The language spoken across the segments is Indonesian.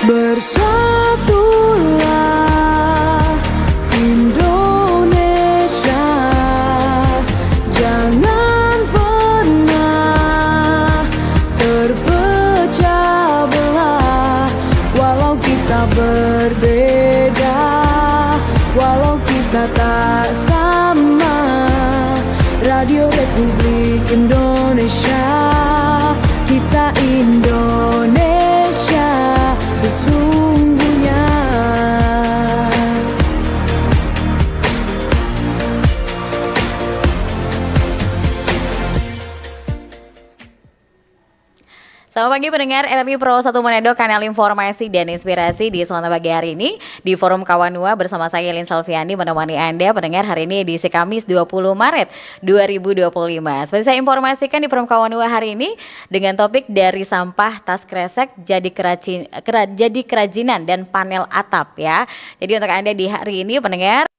Bersatulah Indonesia, jangan pernah terpecah belah. Walau kita berbeda, walau kita tak sama, Radio Republik Indonesia, kita Indonesia sesungguhnya. Selamat pagi pendengar RRI Pro 1 Manado, kanal informasi dan inspirasi di Selatan pagi hari ini di Forum Kawanua bersama saya Lin Salviani menemani Anda pendengar hari ini edisi Kamis 20 Maret 2025. Seperti saya informasikan di Forum Kawanua hari ini dengan topik dari sampah tas kresek jadi kerajinan dan panel atap ya. Jadi untuk Anda di hari ini pendengar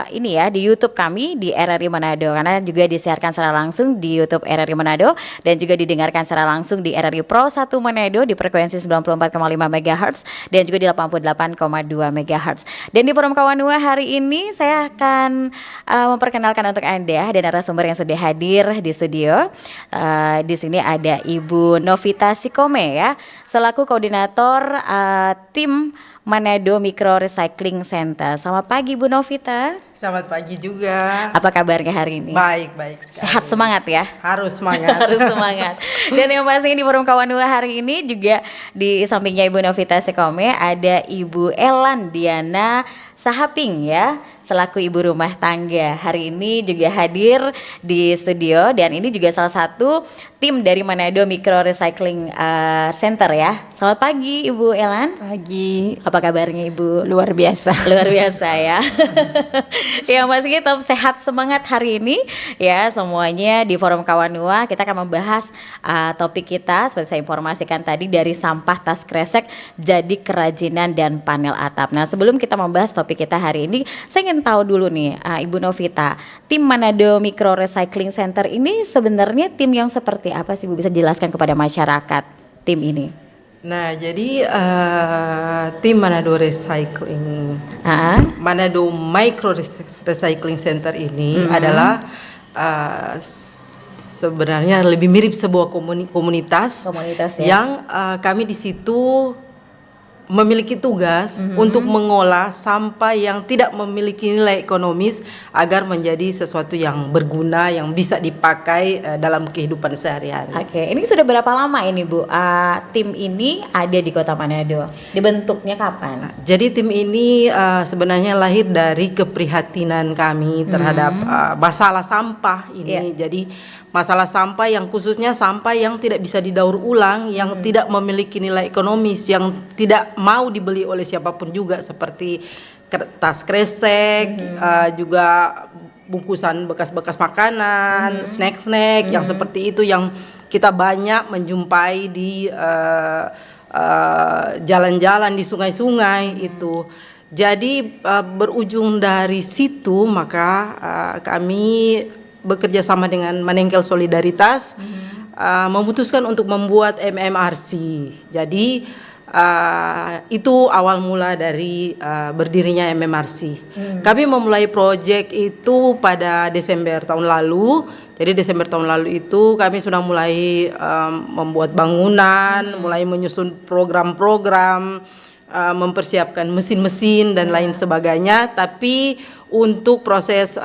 ini ya di YouTube kami di RRI Manado, karena juga disiarkan secara langsung di YouTube RRI Manado dan juga didengarkan secara langsung di RRI Pro 1 Manado di frekuensi 94,5 MHz dan juga di 88,2 MHz. Dan di Forum Kawanua hari ini saya akan memperkenalkan untuk Anda dan narasumber yang sudah hadir di studio. Di sini ada Ibu Novita Sikome ya, selaku koordinator tim Manado Micro Recycling Center. Selamat pagi Bu Novita. Selamat pagi juga. Apa kabarnya hari ini? Baik sekali. Sehat semangat ya? Harus semangat. Harus semangat. Dan yang pasti di Forum Kawanua hari ini juga di sampingnya Ibu Novita Sikome ada Ibu Elan Diana Sahaping ya, selaku ibu rumah tangga. Hari ini juga hadir di studio dan ini juga salah satu tim dari Manado Micro Recycling Center ya. Selamat pagi Ibu Elan. Pagi. Apa kabarnya Ibu? Luar biasa. Luar biasa ya. Yang pasti tetap sehat semangat hari ini ya semuanya di Forum Kawanua. Kita akan membahas topik kita seperti saya informasikan tadi dari sampah tas kresek jadi kerajinan dan panel atap. Nah sebelum kita membahas topik kita hari ini, saya ingin tahu dulu nih Ibu Novita, tim Manado Micro Recycling Center ini sebenarnya tim yang seperti apa sih Bu? Bisa jelaskan kepada masyarakat tim ini? Nah, jadi tim Manado Recycling, Manado Micro Recycling Center ini adalah sebenarnya lebih mirip sebuah komunitas ya? Yang kami di situ memiliki tugas untuk mengolah sampah yang tidak memiliki nilai ekonomis agar menjadi sesuatu yang berguna yang bisa dipakai dalam kehidupan sehari-hari. Oke, ini sudah berapa lama ini Bu? Tim ini ada di Kota Manado. Dibentuknya kapan? Jadi tim ini sebenarnya lahir dari keprihatinan kami terhadap masalah sampah ini. Jadi masalah sampah yang khususnya sampah yang tidak bisa didaur ulang, yang tidak memiliki nilai ekonomis, yang tidak mau dibeli oleh siapapun juga, seperti tas kresek, juga bungkusan bekas-bekas makanan, snack-snack yang seperti itu yang kita banyak menjumpai di jalan-jalan di sungai-sungai itu. Jadi berujung dari situ maka kami bekerja sama dengan Manengkel Solidaritas memutuskan untuk membuat MMRC. Jadi itu awal mula dari berdirinya MMRC. Kami memulai proyek itu pada Desember tahun lalu. Jadi Desember tahun lalu itu kami sudah mulai membuat bangunan, mulai menyusun program-program, mempersiapkan mesin-mesin dan lain sebagainya. Tapi untuk proses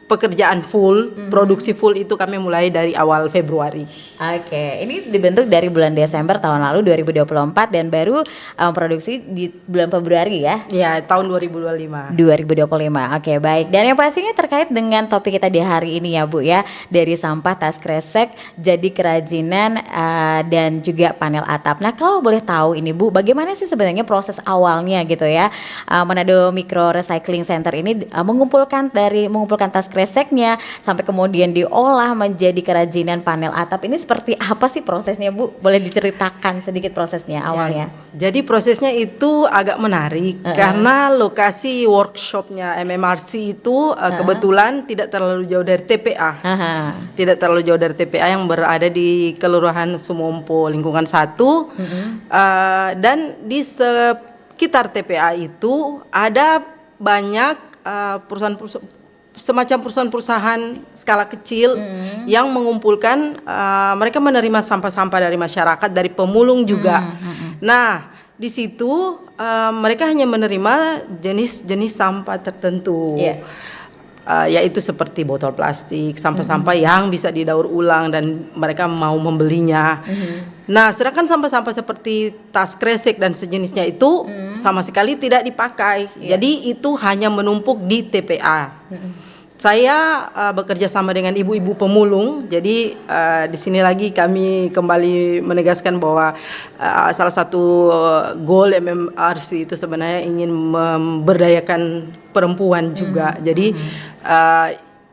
pekerjaan full, produksi full itu kami mulai dari awal Februari. Oke, ini dibentuk dari bulan Desember tahun lalu 2024 dan baru produksi di bulan Februari ya? Ya, tahun 2025. 2025, oke baik. Dan yang pastinya terkait dengan topik kita di hari ini ya Bu ya, dari sampah tas kresek jadi kerajinan dan juga panel atap. Nah kalau boleh tahu ini Bu, bagaimana sih sebenarnya proses awalnya gitu ya, Manado Micro Recycling Center ini mengumpulkan tas kresek kreseknya sampai kemudian diolah menjadi kerajinan panel atap. Ini seperti apa sih prosesnya, Bu? Boleh diceritakan sedikit prosesnya awalnya? Jadi prosesnya itu agak menarik karena lokasi workshopnya MMRC itu kebetulan tidak terlalu jauh dari TPA. Tidak terlalu jauh dari TPA yang berada di Kelurahan Sumompo lingkungan 1. Dan di sekitar TPA itu ada banyak semacam perusahaan-perusahaan skala kecil yang mengumpulkan, mereka menerima sampah-sampah dari masyarakat, dari pemulung juga. Nah, di situ mereka hanya menerima jenis-jenis sampah tertentu. Yaitu seperti botol plastik, sampah-sampah yang bisa didaur ulang dan mereka mau membelinya. Nah, sedangkan sampah-sampah seperti tas kresek dan sejenisnya itu sama sekali tidak dipakai. Jadi itu hanya menumpuk di TPA. Saya bekerja sama dengan ibu-ibu pemulung. Jadi di sini lagi kami kembali menegaskan bahwa salah satu goal MMRC itu sebenarnya ingin memberdayakan perempuan juga. Jadi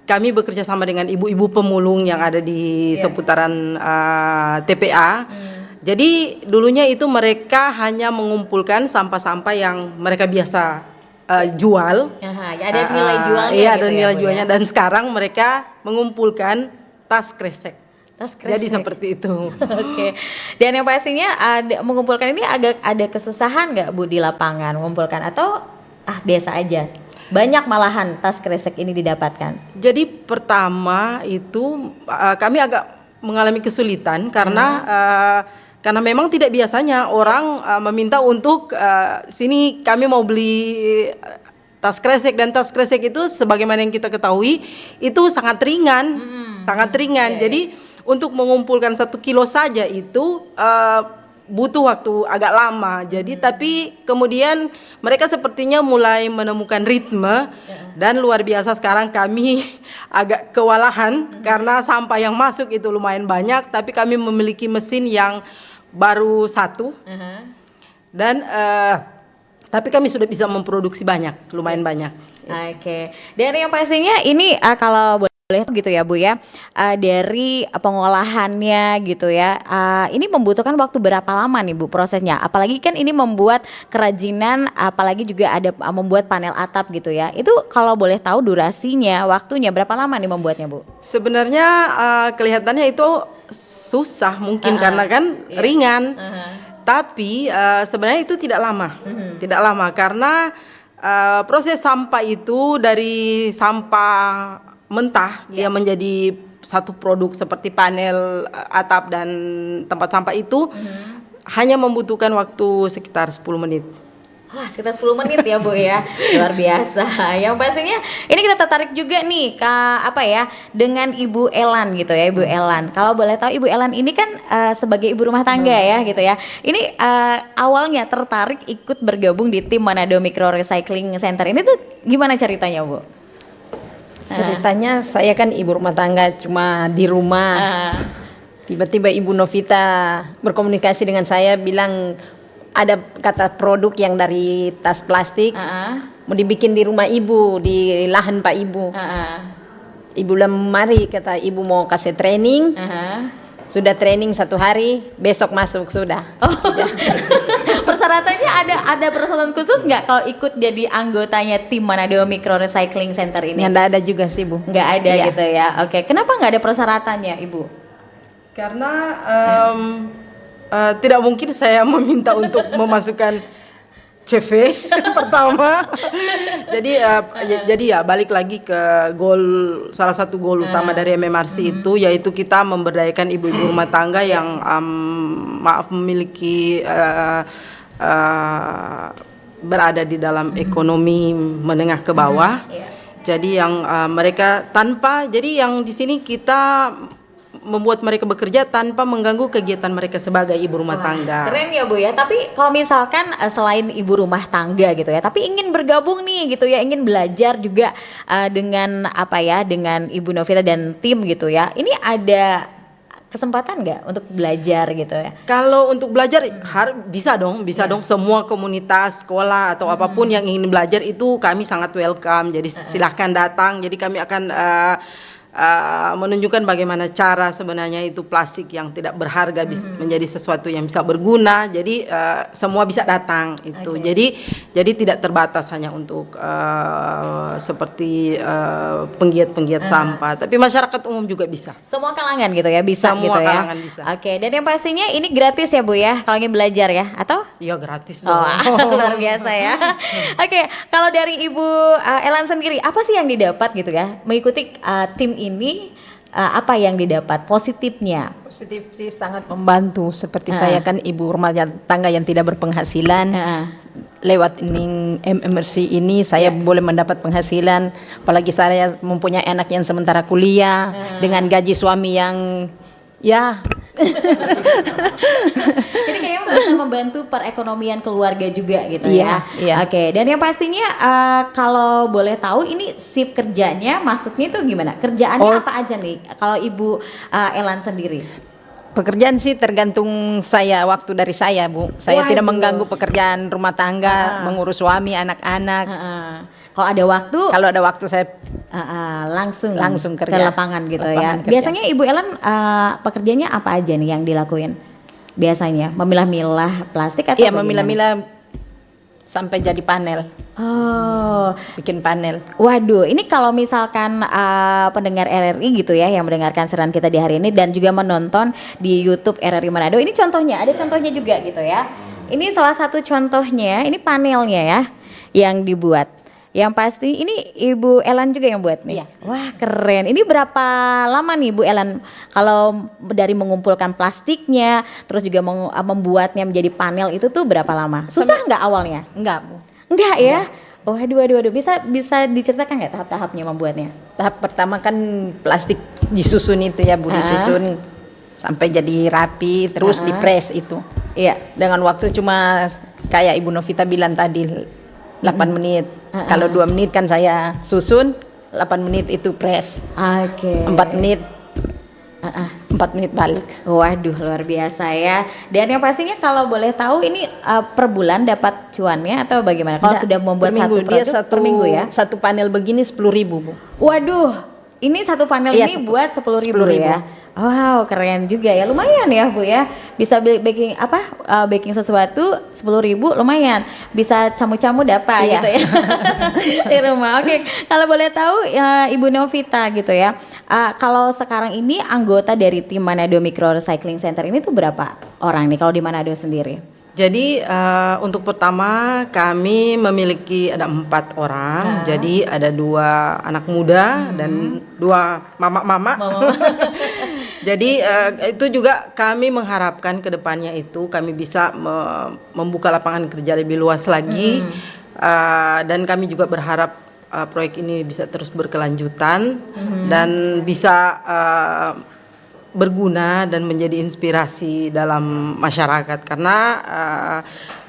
kami bekerja sama dengan ibu-ibu pemulung yang ada di seputaran TPA. Jadi dulunya itu mereka hanya mengumpulkan sampah-sampah yang mereka biasa jual. Ada nilai jualnya. Iya, gitu ada nilai Bu, jualnya. Dan sekarang mereka mengumpulkan tas kresek. Jadi seperti itu. Oke. Dan yang pastinya mengumpulkan ini agak ada kesusahan nggak, Bu, di lapangan mengumpulkan atau biasa aja? Banyak malahan tas kresek ini didapatkan. Jadi pertama itu kami agak mengalami kesulitan karena memang tidak biasanya orang meminta untuk sini kami mau beli tas kresek, dan tas kresek itu sebagaimana yang kita ketahui itu sangat ringan, sangat ringan. Jadi untuk mengumpulkan 1 kilo saja itu butuh waktu agak lama. Jadi tapi kemudian mereka sepertinya mulai menemukan ritme dan luar biasa sekarang kami agak kewalahan karena sampah yang masuk itu lumayan banyak, tapi kami memiliki mesin yang baru 1 dan tapi kami sudah bisa memproduksi banyak, lumayan banyak. Oke. Dan yang pastinya ini kalau boleh gitu ya, Bu ya, dari pengolahannya gitu ya, ini membutuhkan waktu berapa lama nih, Bu, prosesnya? Apalagi kan ini membuat kerajinan, apalagi juga ada membuat panel atap gitu ya. Itu kalau boleh tahu durasinya, waktunya berapa lama nih membuatnya, Bu? Sebenarnya kelihatannya itu susah mungkin karena kan ringan. Tapi sebenarnya itu tidak lama. Tidak lama karena proses sampah itu dari sampah mentah dia menjadi satu produk seperti panel atap dan tempat sampah itu hanya membutuhkan waktu sekitar 10 menit. Wah, sekitar 10 menit ya, Bu ya. Luar biasa. Yang pastinya ini kita tertarik juga nih dengan Ibu Elan gitu ya, Ibu Elan. Kalau boleh tahu Ibu Elan ini kan sebagai ibu rumah tangga ya gitu ya. Ini awalnya tertarik ikut bergabung di tim Manado Micro Recycling Center. Ini tuh gimana ceritanya, Bu? Ceritanya saya kan ibu rumah tangga cuma di rumah. Tiba-tiba Ibu Novita berkomunikasi dengan saya bilang ada kata produk yang dari tas plastik mau dibikin di rumah ibu, di lahan Pak Ibu. Ibu bilang mari, kata ibu mau kasih training. Sudah training 1 hari, besok masuk sudah. Persyaratannya ada persyaratan khusus nggak kalau ikut jadi anggotanya tim Manado Micro Recycling Center ini? Nggak ada juga sih, Bu. Nggak ada gitu ya. Oke, kenapa nggak ada persyaratannya, Ibu? Karena tidak mungkin saya meminta untuk memasukkan CV pertama. Jadi ya balik lagi ke salah satu goal utama dari MMRC itu, yaitu kita memberdayakan ibu-ibu rumah tangga yang memiliki berada di dalam ekonomi menengah ke bawah. Jadi yang mereka jadi yang di sini kita membuat mereka bekerja tanpa mengganggu kegiatan mereka sebagai ibu rumah tangga. Keren ya, Bu ya. Tapi kalau misalkan selain ibu rumah tangga gitu ya, tapi ingin bergabung nih gitu ya, ingin belajar juga dengan dengan Ibu Novita dan tim gitu ya. Ini ada kesempatan nggak untuk belajar gitu ya? Kalau untuk belajar bisa dong semua komunitas sekolah atau apapun yang ingin belajar itu kami sangat welcome. Jadi silahkan datang. Jadi kami akan menunjukkan bagaimana cara sebenarnya itu plastik yang tidak berharga bisa menjadi sesuatu yang bisa berguna. Jadi semua bisa datang itu. Jadi tidak terbatas hanya untuk seperti penggiat-penggiat sampah, tapi masyarakat umum juga bisa. Semua kalangan gitu ya, bisa Semua gitu ya. kalangan bisa. Oke, dan yang pastinya ini gratis ya Bu ya kalau ingin belajar ya, atau? Iya gratis Oh, dong. luar biasa ya. Oke, kalau dari Ibu Elan sendiri, apa sih yang didapat gitu ya mengikuti tim ini? Apa yang didapat positifnya? Positif sih, sangat membantu. Seperti saya kan ibu rumah tangga yang tidak berpenghasilan. Lewat ini MMRC ini saya boleh mendapat penghasilan. Apalagi saya mempunyai anak yang sementara kuliah dengan gaji suami yang ya. Jadi kayaknya bisa membantu perekonomian keluarga juga gitu ya. Iya. Oke, dan yang pastinya kalau boleh tahu ini shift kerjanya masuknya itu gimana? Kerjaannya apa aja nih kalau Ibu Elan sendiri? Pekerjaan sih tergantung waktu dari saya, Bu. Saya tidak Waduh. mengganggu pekerjaan rumah tangga, mengurus suami, anak-anak. Kalau ada waktu saya langsung kerja. ke lapangan gitu ya. Lapangan kerja. Biasanya Ibu Elan pekerjaannya apa aja nih yang dilakuin? Biasanya memilah-milah plastik atau Iya, bagaimana? memilah-milah sampai jadi panel. Oh, Bikin panel. waduh, ini kalau misalkan pendengar RRI gitu ya yang mendengarkan siaran kita di hari ini dan juga menonton di YouTube RRI Manado, ini contohnya, ada contohnya juga gitu ya. Ini salah satu contohnya, ini panelnya ya yang dibuat. Yang pasti ini Ibu Elan juga yang buat nih. Iya. Wah, keren. Ini berapa lama nih Bu Elan kalau dari mengumpulkan plastiknya terus juga membuatnya menjadi panel itu tuh berapa lama? Susah nggak awalnya? Enggak, Bu. Enggak ya? Oh, aduh. Bisa diceritakan nggak tahap-tahapnya membuatnya? Tahap pertama kan plastik disusun itu ya, Bu, disusun sampai jadi rapi, terus dipres itu. Iya. Dengan waktu cuma kayak Ibu Novita bilang tadi 8 menit. Kalau 2 menit kan saya susun, 8 menit itu press. Oke. 4 menit 4 menit balik. Waduh, luar biasa ya. Dan yang pastinya kalau boleh tahu ini per bulan dapat cuannya atau bagaimana? Kalau Nggak, sudah membuat per minggu. satu produk Dia per minggu ya? Satu panel begini 10.000, Bu. Waduh, ini satu panel Iya, ini buat 10.000 10.000 ya. Wow, keren juga ya. Lumayan ya, Bu ya. Bisa baking baking sesuatu 10.000 lumayan. Bisa camu-camu dapat Iya. gitu ya. Di rumah. Oke, kalau boleh tahu Ibu Novita gitu ya. Kalau sekarang ini anggota dari tim Manado Micro Recycling Center ini tuh berapa orang nih kalau di Manado sendiri? Jadi untuk pertama kami memiliki ada 4 orang. Jadi ada 2 anak muda dan 2 mama-mama. Jadi itu juga kami mengharapkan ke depannya itu kami bisa membuka lapangan kerja lebih luas lagi. Dan kami juga berharap proyek ini bisa terus berkelanjutan dan bisa berguna dan menjadi inspirasi dalam masyarakat karena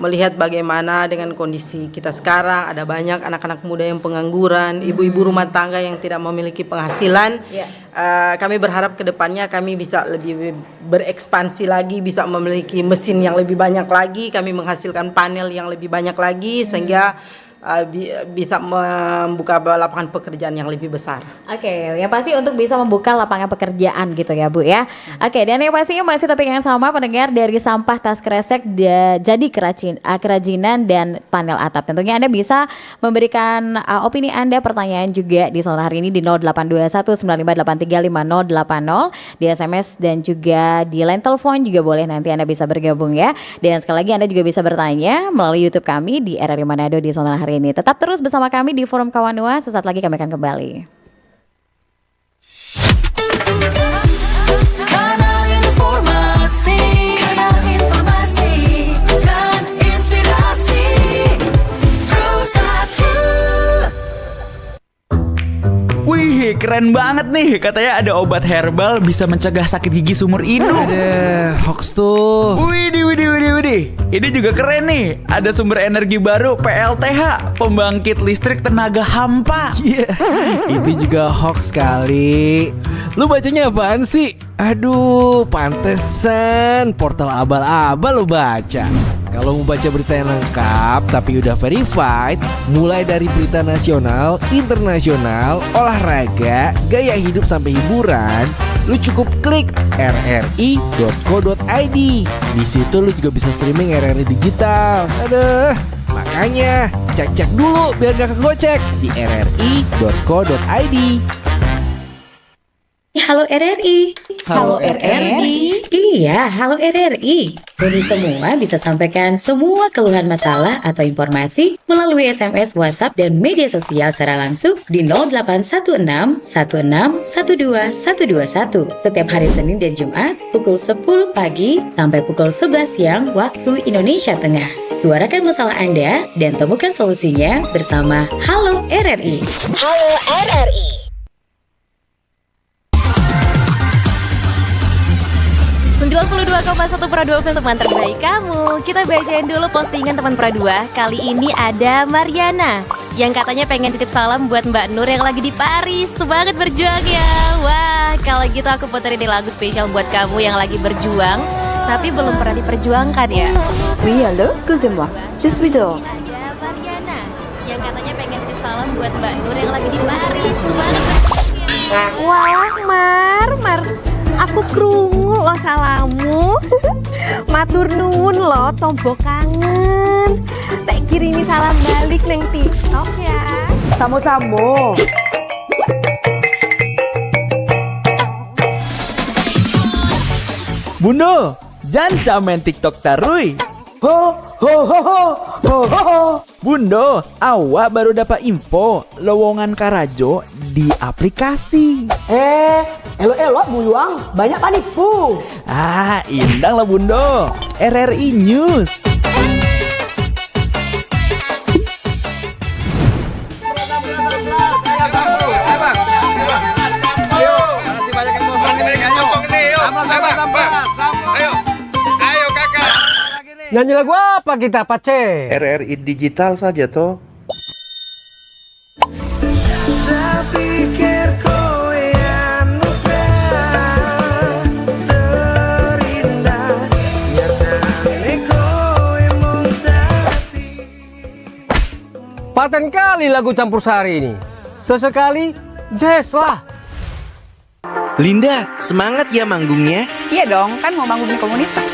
melihat bagaimana dengan kondisi kita sekarang ada banyak anak-anak muda yang pengangguran, ibu-ibu rumah tangga yang tidak memiliki penghasilan. Kami berharap ke depannya kami bisa lebih berekspansi lagi, bisa memiliki mesin yang lebih banyak lagi, kami menghasilkan panel yang lebih banyak lagi sehingga bisa membuka lapangan pekerjaan yang lebih besar. Oke, yang pasti untuk bisa membuka lapangan pekerjaan gitu ya Bu ya. Oke, dan yang pastinya masih topik yang sama pendengar dari sampah tas kresek jadi kerajinan dan panel atap. Tentunya Anda bisa memberikan opini Anda, pertanyaan juga di sore hari ini di 082195835080 di SMS dan juga di line telepon juga boleh, nanti Anda bisa bergabung ya. Dan sekali lagi Anda juga bisa bertanya melalui YouTube kami di RRI Manado di sore hari ini. Tetap terus bersama kami di Forum Kawanua. Sesaat lagi kami akan kembali. Kanal informasi dan inspirasi Pro 1. Wih, keren banget nih. Katanya ada obat herbal bisa mencegah sakit gigi seumur hidup. Ada hoax tuh. Widih. Ini juga keren nih. Ada sumber energi baru PLTH, pembangkit listrik tenaga hampa. Iya, itu juga hoax kali. Lu bacanya apaan sih? Aduh, pantesan portal abal-abal lo baca. Kalau mau baca berita yang lengkap tapi udah verified, mulai dari berita nasional, internasional, olahraga, gaya hidup sampai hiburan, lu cukup klik rri.co.id. Di situ lu juga bisa streaming RRI digital. Aduh, makanya cek-cek dulu biar gak kegocek di rri.co.id. Halo RRI. Halo RRI. Iya, halo RRI. Kami semua bisa sampaikan semua keluhan masalah atau informasi melalui SMS, WhatsApp, dan media sosial secara langsung di 0816 16 12 121 setiap hari Senin dan Jumat pukul 10 pagi sampai pukul 11 siang waktu Indonesia Tengah. Suarakan masalah Anda dan temukan solusinya bersama Halo RRI. Halo RRI. 92,1 Pro 2 untuk teman terbaik kamu. Kita bacain dulu postingan teman Pro 2. Kali ini ada Mariana yang katanya pengen titip salam buat Mbak Nur yang lagi di Paris. Semangat berjuang ya. Wah, kalau gitu aku puterin nih lagu spesial buat kamu yang lagi berjuang tapi belum pernah diperjuangkan ya. Oui, allô, excusez-moi, je suis dehors. Ada Mariana yang katanya pengen titip salam buat Mbak Nur yang lagi di Paris. Semangat berjuang ya. Wah, Mar, aku krungu lo salamu. Matur nuwun lo, tombo kangen. Tak kirimi salam balik neng TikTok ya. Samo-samo. Bundo, jangan main TikTok tarui. Ho ho ho ho ho ho ho. Bundo, awak baru dapat info lowongan Karajo di aplikasi. Elok-elok buyuang, banyak panipu. Ah, indang lah Bundo. RRI News. Nyanyi lagu apa kita, Pace? RRI digital saja toh. Paten kali lagu campur sari ini. Sesekali jazz lah. Linda, semangat ya manggungnya. Iya dong, kan mau bangun komunitas.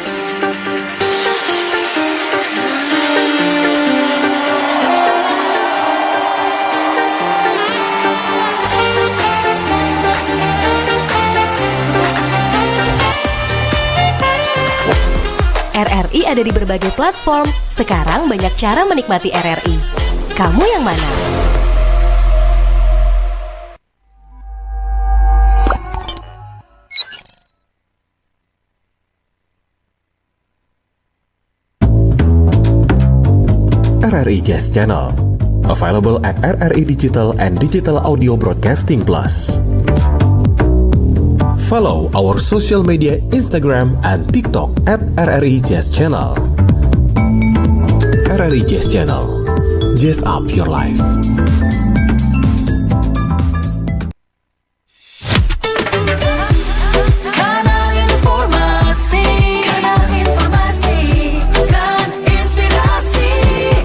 RRI ada di berbagai platform. Sekarang banyak cara menikmati RRI. Kamu yang mana? RRI Jazz Channel, available at RRI Digital and Digital Audio Broadcasting Plus. Follow our social media Instagram and TikTok at RRI Jazz Channel. RRI Jazz Channel, jazz up your life. Kanal informasi dan inspirasi.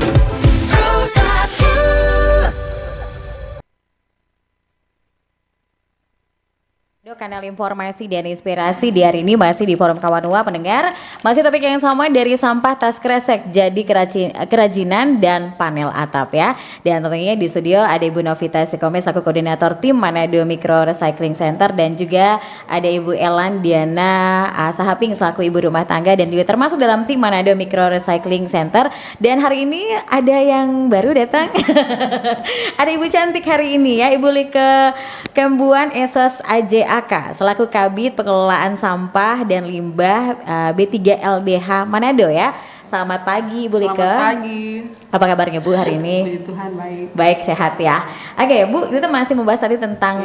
Pro 1. Kanal informasi dan inspirasi di hari ini masih di Forum Kawanua pendengar. Masih topik yang sama dari sampah tas kresek jadi kerajinan dan panel atap ya. Dan tentunya di studio ada Ibu Novita Sikome selaku koordinator tim Manado Micro Recycling Center dan juga ada Ibu Elan Diana Sahaping selaku ibu rumah tangga dan juga termasuk dalam tim Manado Micro Recycling Center. Dan hari ini ada yang baru datang. Ada Ibu cantik hari ini ya, Ibu Like Kembuan Esos AJAK selaku Kabid Pengelolaan Sampah dan Limbah B3 LDH Manado ya. Selamat pagi Ibu Like. Selamat pagi. Apa kabarnya Bu hari ini? Puji Tuhan baik. Baik, sehat ya. Oke, Bu, kita masih membahas tadi tentang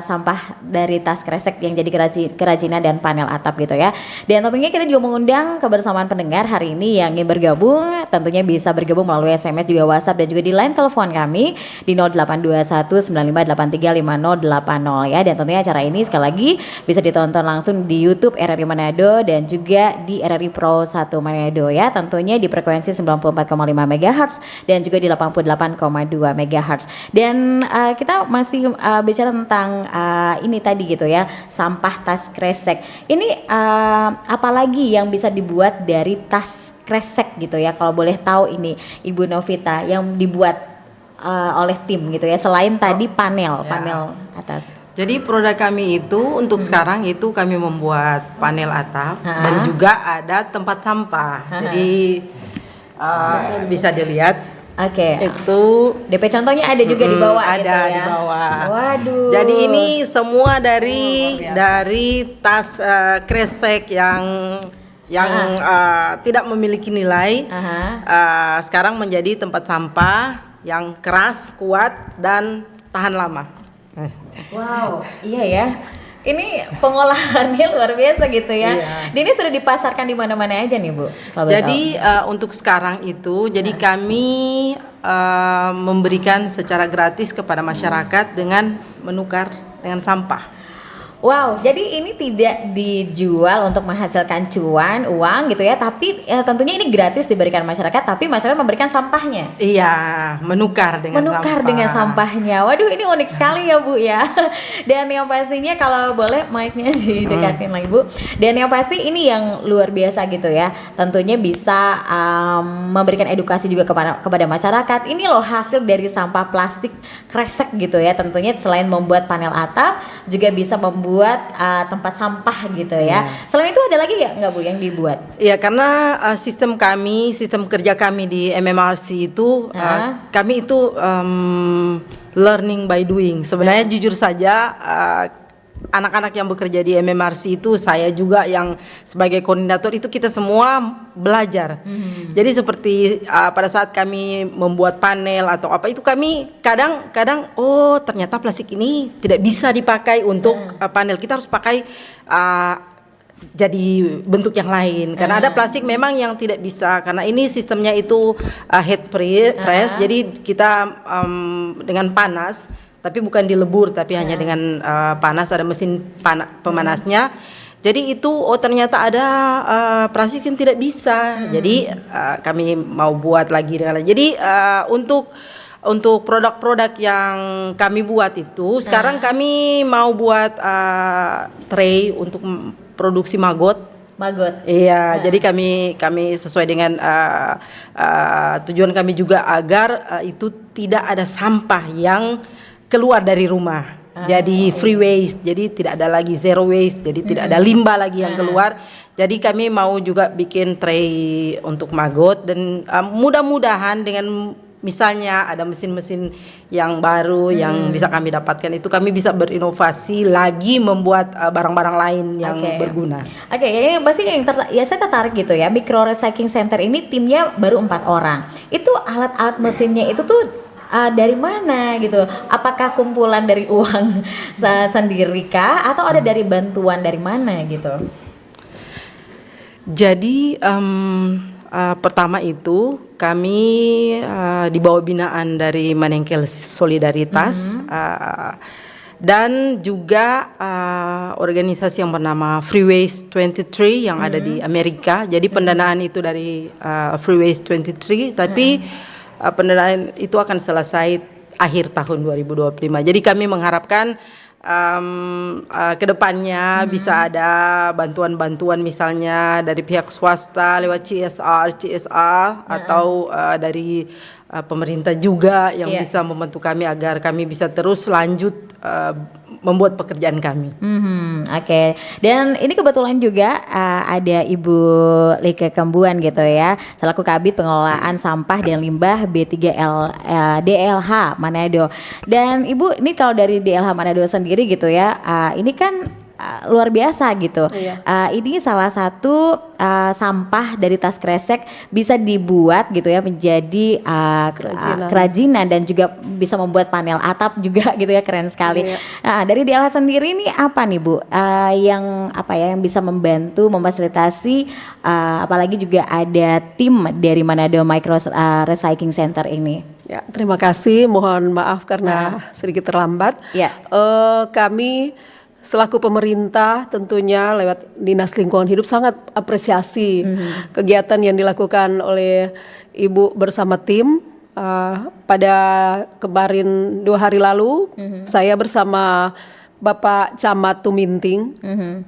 sampah dari tas kresek yang jadi kerajinan dan panel atap gitu ya. Dan tentunya kita juga mengundang kebersamaan pendengar hari ini yang ingin bergabung, tentunya bisa bergabung melalui SMS juga WhatsApp dan juga di line telepon kami di 082195835080 ya. Dan tentunya acara ini sekali lagi bisa ditonton langsung di YouTube RRI Manado dan juga di RRI Pro 1 Manado ya. Tentunya di frekuensi 94,5 MHz dan juga di 88,2 MHz. Dan kita masih bicara tentang ini tadi gitu ya, sampah tas kresek. Ini apalagi yang bisa dibuat dari tas kresek gitu ya, kalau boleh tahu ini Ibu Novita yang dibuat oleh tim gitu ya, selain tadi panel atas. Jadi produk kami itu untuk sekarang itu kami membuat panel atap dan juga ada tempat sampah. Jadi bisa dilihat. Oke. Itu DP contohnya ada juga di bawah ada gitu ya. di bawah. Waduh. Jadi ini semua dari tas kresek yang tidak memiliki nilai. Sekarang menjadi tempat sampah yang keras, kuat dan tahan lama. Wow, iya ya. Ini pengolahannya luar biasa gitu ya. Dan ini sudah dipasarkan di mana-mana aja nih Bu. Jadi untuk sekarang itu, jadi kami memberikan secara gratis kepada masyarakat dengan menukar dengan sampah. Wow, jadi ini tidak dijual untuk menghasilkan uang gitu ya, tapi tentunya ini gratis diberikan masyarakat, tapi masyarakat memberikan sampahnya. Iya, menukar dengan sampahnya. Waduh, ini unik sekali ya Bu ya. Dan yang pastinya kalau boleh mic-nya didekatin lagi Bu. Dan yang pasti ini yang luar biasa gitu ya. Tentunya bisa memberikan edukasi juga kepada masyarakat. Ini loh hasil dari sampah plastik kresek gitu ya. Tentunya selain membuat panel atap, juga bisa membuat tempat sampah gitu ya. Selain itu ada lagi nggak Bu yang dibuat? Iya, karena sistem kerja kami di MMRC itu kami itu learning by doing. Sebenarnya jujur saja anak-anak yang bekerja di MMRC itu, saya juga yang sebagai koordinator itu, kita semua belajar. Jadi seperti pada saat kami membuat panel atau apa itu, kami kadang oh ternyata plastik ini tidak bisa dipakai untuk panel. Kita harus pakai jadi bentuk yang lain, karena ada plastik memang yang tidak bisa, karena ini sistemnya itu heat press. Jadi kita dengan panas, tapi bukan dilebur, tapi hanya dengan panas, ada mesin pemanasnya. Jadi itu ternyata ada plastik yang tidak bisa. Jadi kami mau buat lagi dengan. Jadi untuk produk-produk yang kami buat itu, sekarang kami mau buat tray untuk produksi maggot. Iya, jadi kami sesuai dengan tujuan kami juga agar itu tidak ada sampah yang keluar dari rumah. Jadi free waste, jadi tidak ada lagi zero waste, jadi tidak ada limbah lagi yang keluar. Jadi kami mau juga bikin tray untuk maggot, dan mudah-mudahan dengan misalnya ada mesin-mesin yang baru yang bisa kami dapatkan, itu kami bisa berinovasi lagi membuat barang-barang lain yang berguna. Oke, ini pasti yang saya tertarik gitu ya. Micro Recycling Center ini timnya baru 4 orang. Itu alat-alat mesinnya itu tuh dari mana gitu? Apakah kumpulan dari uang sendiri kah, atau ada dari bantuan dari mana gitu? Jadi pertama itu kami di bawah binaan dari Manengkel Solidaritas dan juga organisasi yang bernama Free Waste 23 yang ada di Amerika. Jadi pendanaan itu dari Free Waste 23, tapi pendanaan itu akan selesai akhir tahun 2025. Jadi kami mengharapkan kedepannya bisa ada bantuan-bantuan, misalnya dari pihak swasta lewat CSR atau dari pemerintah juga yang bisa membantu kami agar kami bisa terus lanjut membuat pekerjaan kami. Oke. Dan ini kebetulan juga ada Ibu Lika Kembuan gitu ya, selaku Kabid Pengelolaan Sampah dan Limbah DLH Manado. Dan Ibu, ini kalau dari DLH Manado sendiri gitu ya, ini kan luar biasa gitu. Iya. Ini salah satu sampah dari tas kresek bisa dibuat gitu ya menjadi kerajinan dan juga bisa membuat panel atap juga gitu ya, keren sekali. Iya. Nah, dari Di Alat sendiri ini apa nih Bu yang bisa membantu memfasilitasi apalagi juga ada tim dari Manado Micro Recycling Center ini? Ya, terima kasih. Mohon maaf karena sedikit terlambat. Ya. Kami selaku pemerintah tentunya lewat Dinas Lingkungan Hidup sangat apresiasi kegiatan yang dilakukan oleh Ibu bersama tim. Pada kemarin 2 hari lalu, saya bersama Bapak Camat Tuminting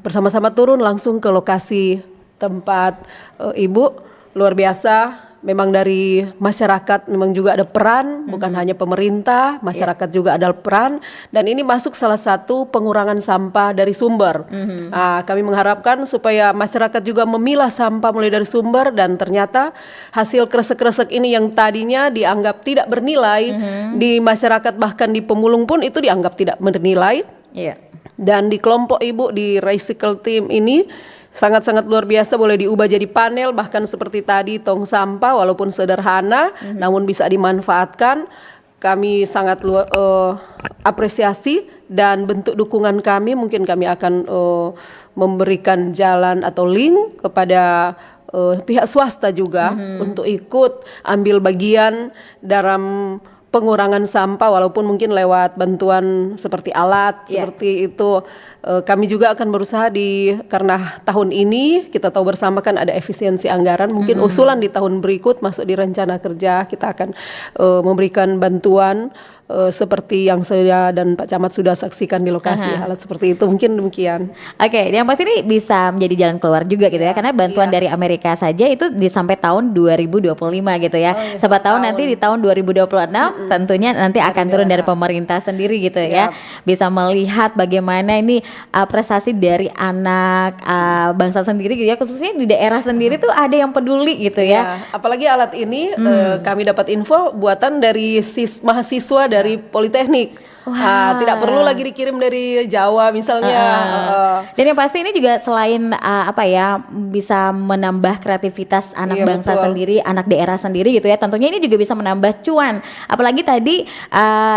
bersama-sama turun langsung ke lokasi tempat Ibu. Luar biasa. Memang dari masyarakat memang juga ada peran, bukan hanya pemerintah, masyarakat juga ada peran, dan ini masuk salah satu pengurangan sampah dari sumber. Kami mengharapkan supaya masyarakat juga memilah sampah mulai dari sumber, dan ternyata hasil kresek-kresek ini yang tadinya dianggap tidak bernilai di masyarakat, bahkan di pemulung pun itu dianggap tidak bernilai. Dan di kelompok Ibu di recycle team ini sangat-sangat luar biasa, boleh diubah jadi panel, bahkan seperti tadi tong sampah walaupun sederhana namun bisa dimanfaatkan. Kami sangat apresiasi, dan bentuk dukungan kami mungkin kami akan memberikan jalan atau link kepada pihak swasta juga untuk ikut ambil bagian dalam pengurangan sampah, walaupun mungkin lewat bantuan seperti alat seperti itu. Kami juga akan berusaha karena tahun ini kita tahu bersama kan ada efisiensi anggaran, mungkin usulan di tahun berikut masuk di rencana kerja kita akan memberikan bantuan seperti yang saya dan Pak Camat sudah saksikan di lokasi alat seperti itu, mungkin demikian. Oke, yang pasti ini bisa menjadi jalan keluar juga gitu ya, karena bantuan dari Amerika saja itu sampai tahun 2025 gitu ya. Siapa tahu nanti di tahun 2026 tentunya nanti akan turun dari pemerintah sendiri gitu ya. Bisa melihat bagaimana ini prestasi dari anak bangsa sendiri gitu ya, khususnya di daerah sendiri tuh ada yang peduli gitu ya. Apalagi alat ini kami dapat info buatan dari mahasiswa dari Politeknik. Tidak perlu lagi dikirim dari Jawa misalnya. Dan yang pasti ini juga selain bisa menambah kreativitas anak bangsa sendiri, anak daerah sendiri gitu ya. Tentunya ini juga bisa menambah cuan. Apalagi tadi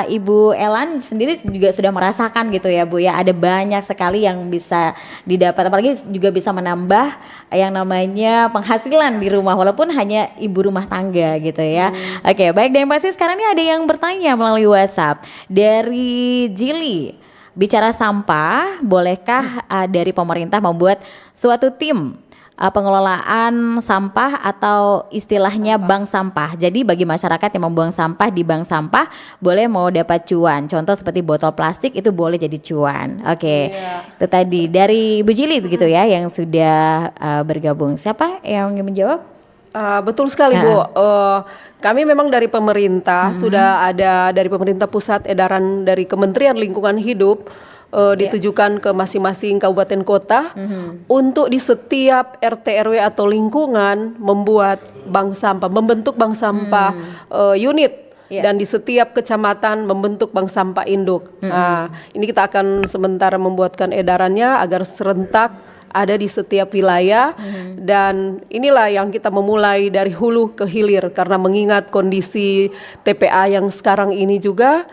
Ibu Elan sendiri juga sudah merasakan gitu ya Bu ya. Ada banyak sekali yang bisa didapat. Apalagi juga bisa menambah yang namanya penghasilan di rumah, walaupun hanya ibu rumah tangga gitu ya. Oke, baik, dan yang pasti sekarang ini ada yang bertanya melalui WhatsApp dari Jili. Bicara sampah, bolehkah dari pemerintah membuat suatu tim pengelolaan sampah atau istilahnya bank sampah? Jadi bagi masyarakat yang membuang sampah di bank sampah boleh mau dapat cuan. Contoh seperti botol plastik itu boleh jadi cuan. Oke. Itu tadi dari Bu Jili gitu ya yang sudah bergabung. Siapa yang menjawab? Betul sekali Bu. Kami memang dari pemerintah sudah ada dari pemerintah pusat edaran dari Kementerian Lingkungan Hidup ditujukan ke masing-masing kabupaten kota untuk di setiap RT RW atau lingkungan membuat bank sampah, membentuk bank sampah unit. Dan di setiap kecamatan membentuk bank sampah induk. Ini kita akan sementara membuatkan edarannya agar serentak ada di setiap wilayah, dan inilah yang kita memulai dari hulu ke hilir karena mengingat kondisi TPA yang sekarang ini juga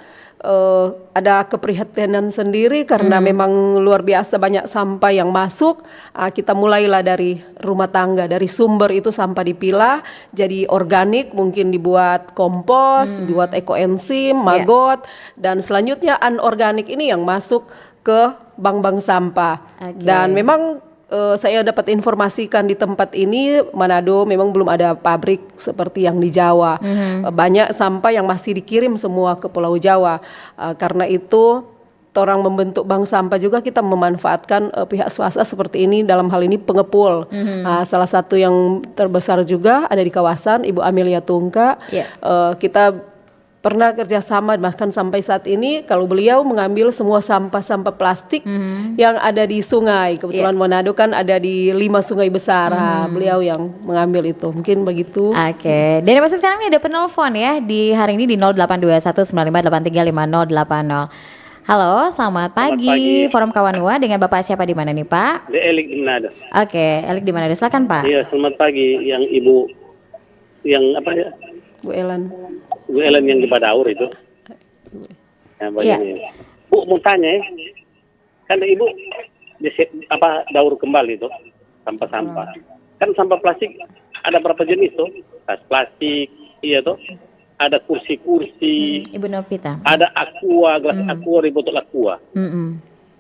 ada keprihatinan sendiri karena memang luar biasa banyak sampah yang masuk. Kita mulailah dari rumah tangga, dari sumber itu sampah dipilah jadi organik, mungkin dibuat kompos, dibuat ekoenzim, magot, dan selanjutnya anorganik ini yang masuk ke bank-bank sampah. Dan memang saya dapat informasikan di tempat ini Manado memang belum ada pabrik seperti yang di Jawa. Banyak sampah yang masih dikirim semua ke Pulau Jawa. Karena itu orang membentuk bank sampah juga kita memanfaatkan pihak swasta seperti ini, dalam hal ini pengepul. Salah satu yang terbesar juga ada di kawasan Ibu Amelia Tungka. Kita pernah kerjasama, bahkan sampai saat ini kalau beliau mengambil semua sampah-sampah plastik yang ada di sungai. Kebetulan Manado kan ada di 5 sungai besar. Beliau yang mengambil itu. Mungkin begitu. Oke. Dan pasti sekarang ini ada penelpon ya di hari ini di 0821 9583 5080. Halo, selamat pagi. Forum Kawanua dengan Bapak siapa di mana nih, Pak? Di Elik di Manado. Oke, Elik di Manado. Silakan, Pak. Iya, selamat pagi. Yang Ibu, yang apa ya? Bu Elan. Bu Ellen yang di Badaur itu. Ya, begini. Bu, mau tanya ya. Kan Ibu daur kembali itu sampah-sampah. Kan sampah plastik ada berapa jenis tuh? Tas plastik, iya tuh. Ada kursi-kursi. Ibu Novita. Ada aqua, gelas aqua, di botol aqua.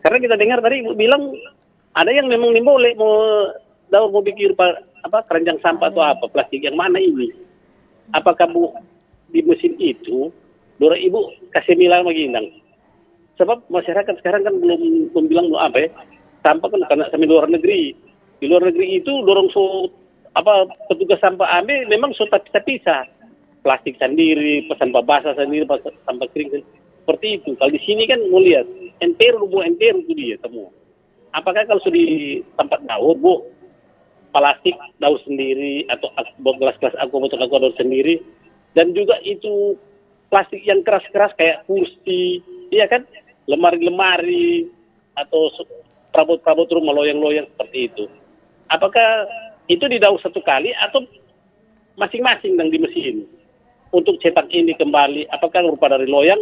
Karena kita dengar tadi Ibu bilang ada yang memang boleh mau daur mau bikin keranjang sampah atau apa plastik yang mana ini? Apakah Bu di musim itu dorong Ibu kasih milah magindang? Sebab masyarakat sekarang kan belum bilang apa ya? Sampah kan karena sampai luar negeri. Di luar negeri itu dorong petugas sampah ambil memang terpisah. Plastik sendiri, sampah basah sendiri, sampah kering sendiri. Seperti itu. Kalau di sini kan mau lihat entero itu dia semua. Apakah kalau sudah di tempat daur, Bu, plastik daur sendiri atau gelas-gelas botol aqua daur sendiri, dan juga itu plastik yang keras-keras kayak kursi, iya kan, lemari-lemari atau perabot-perabot rumah loyang-loyang seperti itu. Apakah itu didaur satu kali atau masing-masing yang di mesin? Untuk cetak ini kembali, apakah berupa dari loyang,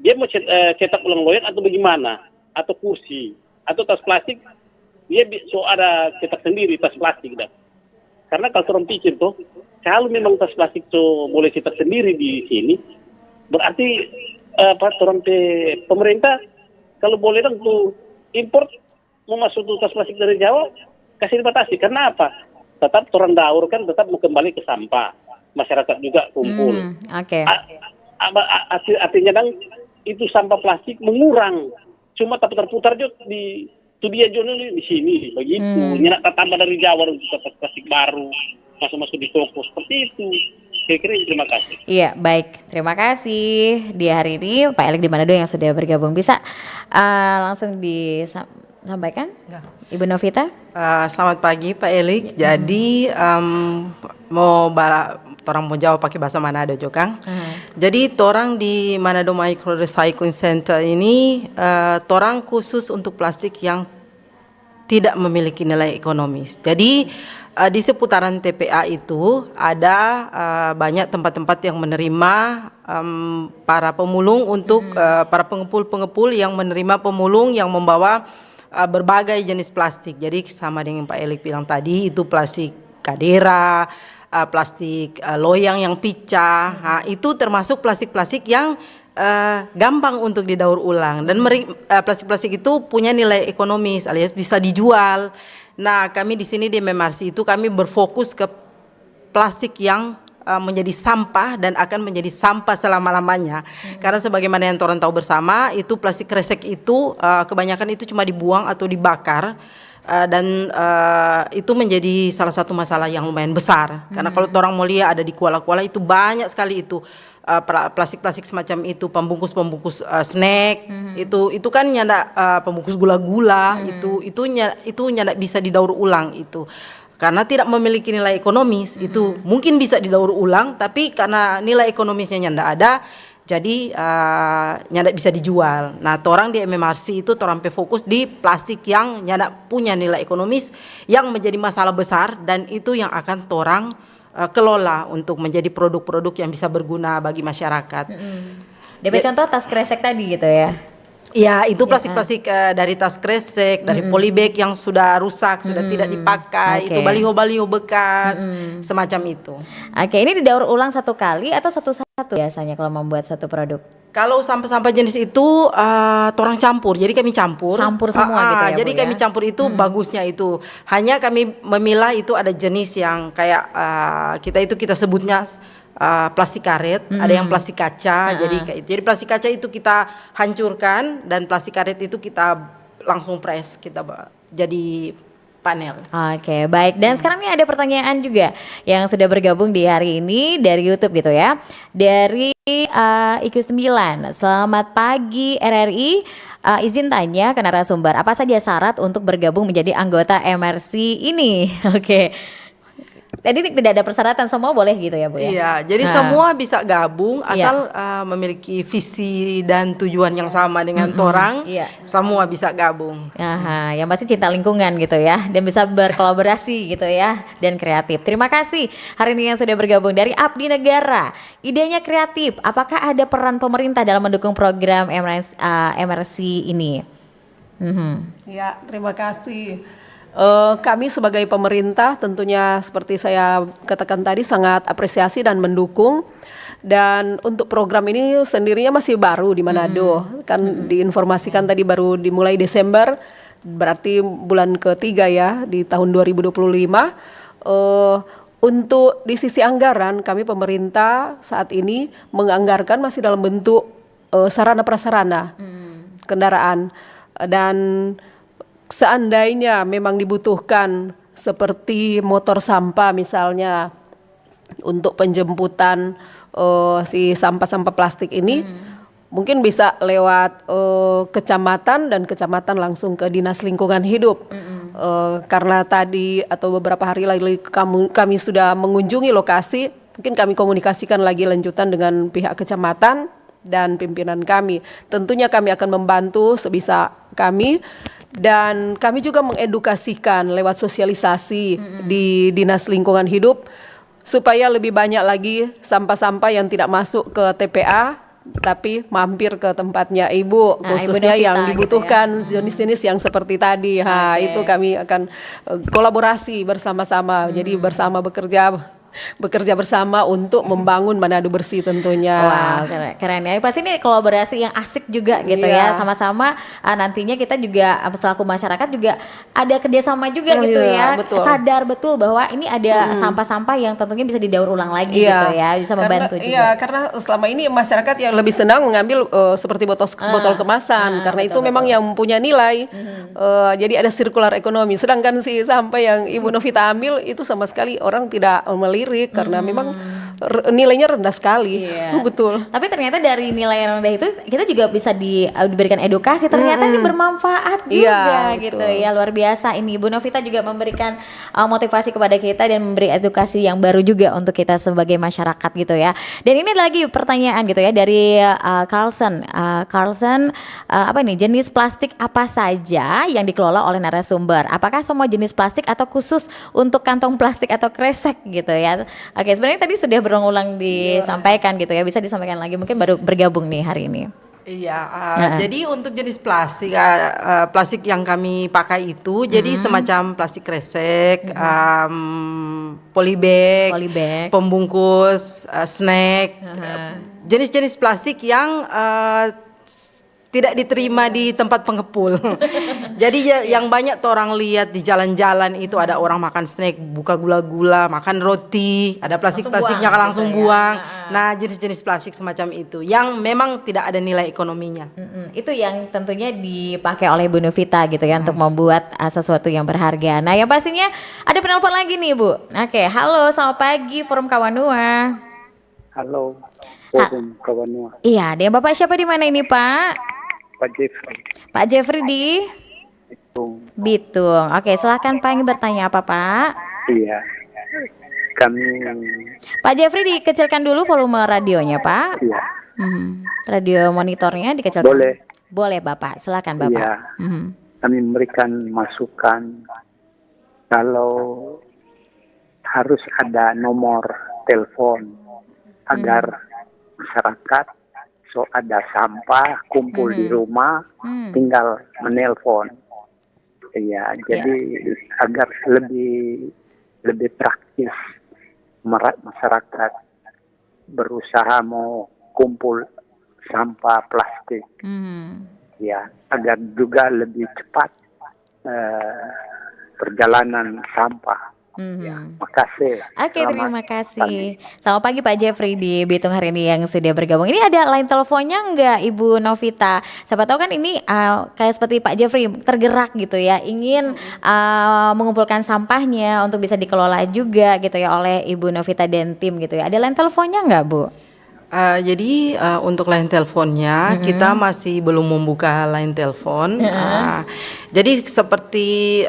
dia mau cetak ulang loyang atau bagaimana? Atau kursi, atau tas plastik, dia ada cetak sendiri tas plastik. Dah. Karena kalau orang pikir tuh, kalau memang tas plastik tuh boleh cetak sendiri di sini, berarti orang pemerintah kalau boleh dong tuh import mau masuk tuh tas plastik dari Jawa, kasih dibatasi. Karena apa? Tetap orang daur kan tetap mau kembali ke sampah. Masyarakat juga kumpul. Oke. Artinya dong itu sampah plastik mengurang. Cuma tapi terputar juga di dia di sini begitu. Nyenak tambah dari Jawa dapat plastik baru masuk di toko seperti itu. Kira-kira terima kasih. Iya, baik. Terima kasih. Di hari ini Pak Elik di Manado yang sudah bergabung bisa langsung disampaikan. Ibu Novita. Selamat pagi Pak Elik. Jadi orang mau jawab pakai bahasa Manado juga, Kang. Jadi orang di Manado Micro Recycling Center ini orang khusus untuk plastik yang tidak memiliki nilai ekonomis. Jadi di seputaran TPA itu ada banyak tempat-tempat yang menerima para pemulung untuk para pengepul-pengepul yang menerima pemulung yang membawa berbagai jenis plastik. Jadi sama dengan Pak Elik bilang tadi, itu plastik kadera, plastik loyang yang pecah, itu termasuk plastik-plastik yang gampang untuk didaur ulang, dan plastik-plastik itu punya nilai ekonomis alias bisa dijual. Nah, kami di sini di MMRC itu kami berfokus ke plastik yang menjadi sampah dan akan menjadi sampah selama-lamanya. Karena sebagaimana yang orang tahu bersama, itu plastik kresek itu kebanyakan itu cuma dibuang atau dibakar. Dan itu menjadi salah satu masalah yang lumayan besar. Karena kalau orang mau lihat ada di Kuala-Kuala itu banyak sekali itu plastik-plastik semacam itu, pembungkus-pembungkus snack, itu kan nyanda pembungkus gula-gula, itu nyanda bisa didaur ulang itu. Karena tidak memiliki nilai ekonomis, itu mungkin bisa didaur ulang, tapi karena nilai ekonomisnya nyanda ada, jadi nyanda bisa dijual. Nah, orang di MMRC itu orang fokus di plastik yang nyanda punya nilai ekonomis yang menjadi masalah besar, dan itu yang akan orang kelola untuk menjadi produk-produk yang bisa berguna bagi masyarakat. DP contoh tas kresek tadi gitu ya. Ya, itu plastik-plastik dari tas kresek, dari polybag yang sudah rusak, sudah tidak dipakai, itu baliho-baliho bekas, semacam itu. Oke, ini didaur ulang satu kali atau satu-satu biasanya kalau membuat satu produk? Kalau sampah-sampah jenis itu orang campur, jadi kami campur semua gitu ya, jadi Bu, kami campur itu bagusnya itu. Hanya kami memilah itu ada jenis yang kayak kita sebutnya plastik karet, ada yang plastik kaca, jadi plastik kaca itu kita hancurkan, dan plastik karet itu kita langsung press, kita jadi panel. Oke, baik. Dan sekarang ini ada pertanyaan juga yang sudah bergabung di hari ini dari YouTube gitu ya. Dari IQ9. Selamat pagi RRI. Izin tanya ke narasumber, apa saja syarat untuk bergabung menjadi anggota MRC ini? Oke. Jadi tidak ada persyaratan, semua boleh gitu ya Bu ya? Iya, jadi semua bisa gabung asal memiliki visi dan tujuan yang sama dengan orang. Semua bisa gabung. Aha, yang pasti cinta lingkungan gitu ya, dan bisa berkolaborasi gitu ya, dan kreatif. Terima kasih hari ini yang sudah bergabung dari Abdi Negara. Idenya kreatif. Apakah ada peran pemerintah dalam mendukung program MRC ini? Ya, terima kasih. Kami sebagai pemerintah tentunya seperti saya katakan tadi sangat apresiasi dan mendukung. Dan untuk program ini sendirinya masih baru di Manado. Kan diinformasikan tadi baru dimulai Desember, berarti bulan ketiga ya di tahun 2025. Untuk di sisi anggaran kami pemerintah saat ini menganggarkan masih dalam bentuk sarana prasarana kendaraan, dan seandainya memang dibutuhkan seperti motor sampah misalnya untuk penjemputan si sampah-sampah plastik ini, mungkin bisa lewat kecamatan, dan kecamatan langsung ke Dinas Lingkungan Hidup. Karena tadi atau beberapa hari lalu kami sudah mengunjungi lokasi, mungkin kami komunikasikan lagi lanjutan dengan pihak kecamatan dan pimpinan kami. Tentunya kami akan membantu sebisa kami. Dan kami juga mengedukasikan lewat sosialisasi di Dinas Lingkungan Hidup supaya lebih banyak lagi sampah-sampah yang tidak masuk ke TPA tapi mampir ke tempatnya Ibu, khususnya Ibu Novita yang dibutuhkan jenis-jenis yang seperti tadi. Itu kami akan kolaborasi bersama-sama. Jadi bekerja bersama untuk membangun Manado bersih tentunya. Wow, keren ya. Pasti ini kolaborasi yang asik juga gitu ya. Sama-sama nantinya kita juga selaku masyarakat juga ada kerjasama juga gitu ya. Betul. Sadar betul bahwa ini ada sampah-sampah yang tentunya bisa didaur ulang lagi gitu ya. Bisa membantu juga. Iya, karena selama ini masyarakat yang lebih senang mengambil seperti botol kemasan, karena itu memang yang punya nilai. Jadi ada circular ekonomi. Sedangkan si sampah yang Ibu Novita ambil itu sama sekali orang tidak melirik karena memang nilainya rendah sekali. Betul. Tapi ternyata dari nilai yang rendah itu kita juga bisa diberikan edukasi. Ternyata ini bermanfaat juga gitu ya. Luar biasa ini. Bu Novita juga memberikan motivasi kepada kita dan memberi edukasi yang baru juga untuk kita sebagai masyarakat gitu ya. Dan ini lagi pertanyaan gitu ya dari Carlson. Apa nih, jenis plastik apa saja yang dikelola oleh narasumber? Apakah semua jenis plastik atau khusus untuk kantong plastik atau kresek gitu ya? Oke, sebenarnya tadi sudah berulang-ulang disampaikan gitu ya. Bisa disampaikan lagi, mungkin baru bergabung nih hari ini. Iya, jadi untuk jenis plastik, plastik yang kami pakai itu jadi semacam plastik kresek, polybag, pembungkus, snack, jenis-jenis plastik yang tidak diterima di tempat pengepul. Jadi yang banyak tuh orang lihat di jalan-jalan itu ada orang makan snack, buka gula-gula, makan roti, ada plastik-plastiknya langsung buang. Nah, jenis-jenis plastik semacam itu yang memang tidak ada nilai ekonominya. Itu yang tentunya dipakai oleh Bu Novita gitu ya untuk membuat sesuatu yang berharga. Nah, yang pastinya ada penelpon lagi nih Bu. Oke, halo, selamat pagi Forum Kawanua. Halo, Forum Kawanua. Iya, dia Bapak siapa di mana ini Pak? Pak Jeffrey. Pak Jeffrey di Bitung. Oke, silakan Pak, ingin bertanya apa Pak? Iya, kami. Pak Jeffrey dikecilkan dulu volume radionya Pak. Iya. Radio monitornya dikecilkan. Boleh. Boleh Bapak, silakan Bapak. Iya. Kami memberikan masukan kalau harus ada nomor telepon agar masyarakat ada sampah kumpul di rumah, tinggal menelpon. Iya, jadi agar lebih praktis masyarakat berusaha mau kumpul sampah plastik. Ya, agar juga lebih cepat perjalanan sampah. Ya, makasih. Oke, terima kasih. Selamat pagi Pak Jeffrey di Bitung hari ini yang sudah bergabung. Ini ada line teleponnya enggak Ibu Novita? Siapa tahu kan ini kayak seperti Pak Jeffrey tergerak gitu ya, ingin mengumpulkan sampahnya untuk bisa dikelola juga gitu ya oleh Ibu Novita dan tim gitu ya. Ada line teleponnya enggak Bu? Jadi untuk line teleponnya kita masih belum membuka line telepon. Jadi seperti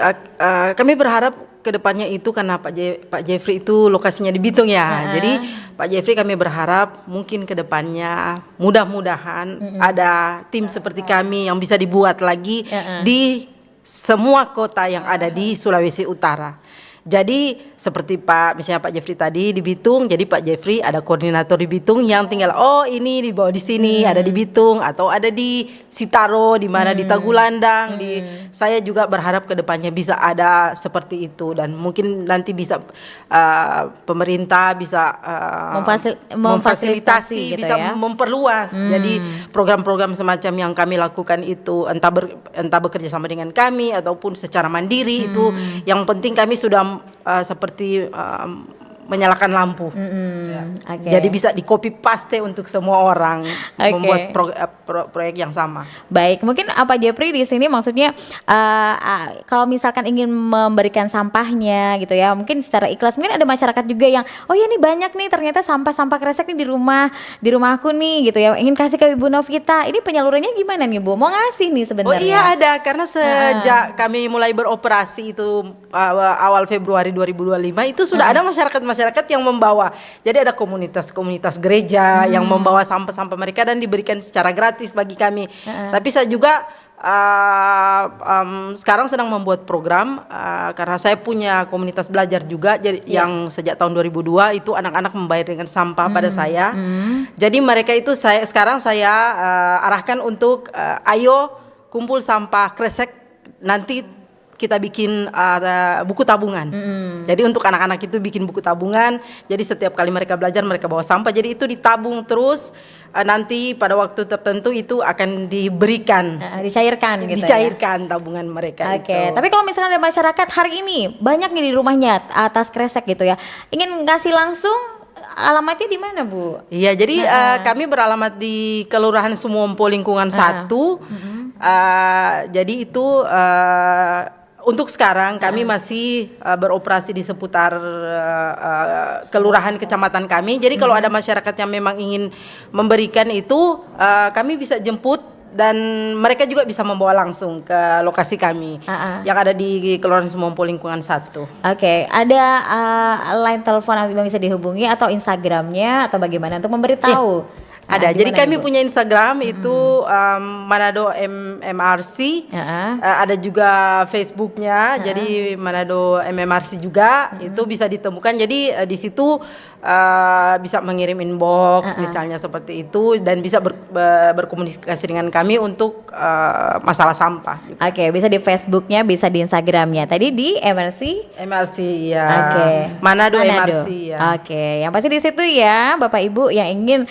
kami berharap kedepannya itu karena Pak Jeffrey itu lokasinya di Bitung ya. Jadi Pak Jeffrey kami berharap mungkin kedepannya mudah-mudahan ada tim seperti kami yang bisa dibuat lagi di semua kota yang ada di Sulawesi Utara. Jadi seperti misalnya Pak Jeffrey tadi di Bitung, jadi Pak Jeffrey ada koordinator di Bitung yang tinggal ini dibawa di sini, ada di Bitung atau ada di Sitaro, di mana di Tagulandang, saya juga berharap kedepannya bisa ada seperti itu dan mungkin nanti bisa pemerintah bisa memfasilitasi gitu bisa ya. memperluas. Jadi program-program semacam yang kami lakukan itu entah bekerja sama dengan kami ataupun secara mandiri itu yang penting kami sudah seperti menyalakan lampu. Jadi bisa di copy paste untuk semua orang membuat proyek yang sama. Baik, mungkin Pak Jeffrey di sini maksudnya kalau misalkan ingin memberikan sampahnya gitu ya, mungkin secara ikhlas, mungkin ada masyarakat juga yang oh ya ini banyak nih ternyata sampah kresek nih di rumahku nih gitu ya, ingin kasih ke Ibu Novita. Ini penyalurannya gimana nih Bu? Mau ngasih nih sebenarnya? Oh iya ada, karena sejak kami mulai beroperasi itu awal Februari 2025 itu sudah ada masyarakat yang membawa. Jadi ada komunitas gereja yang membawa sampah-sampah mereka dan diberikan secara gratis bagi kami. Tapi saya juga sekarang sedang membuat program karena saya punya komunitas belajar juga yang sejak tahun 2002 itu anak-anak membayar dengan sampah pada saya. Jadi mereka itu saya arahkan untuk ayo kumpul sampah kresek, nanti kita bikin buku tabungan. Jadi untuk anak-anak itu bikin buku tabungan. Jadi setiap kali mereka belajar mereka bawa sampah. Jadi itu ditabung terus. Nanti pada waktu tertentu itu akan diberikan. Dicairkan gitu. Dicairkan tabungan mereka. Oke. Tapi kalau misalnya ada masyarakat hari ini banyak nih di rumahnya atas kresek gitu ya, ingin ngasih langsung, alamatnya di mana Bu? Iya, jadi kami beralamat di Kelurahan Sumompo Lingkungan 1. Jadi itu untuk sekarang kami masih beroperasi di seputar kelurahan kecamatan kami. Jadi kalau ada masyarakat yang memang ingin memberikan itu, kami bisa jemput dan mereka juga bisa membawa langsung ke lokasi kami yang ada di Kelurahan Sumompo Lingkungan 1. Oke, ada line telepon yang bisa dihubungi atau Instagramnya atau bagaimana untuk memberitahu? Ada, jadi kami punya Instagram itu Manado MMRC, ada juga Facebooknya, jadi Manado MMRC juga, itu bisa ditemukan. Jadi di situ bisa mengirim inbox misalnya seperti itu dan bisa berkomunikasi dengan kami untuk masalah sampah. Oke, bisa di Facebooknya, bisa di Instagramnya. Tadi di MRC ya. Oke. Manado MRC ya. Oke, yang pasti di situ ya Bapak Ibu yang ingin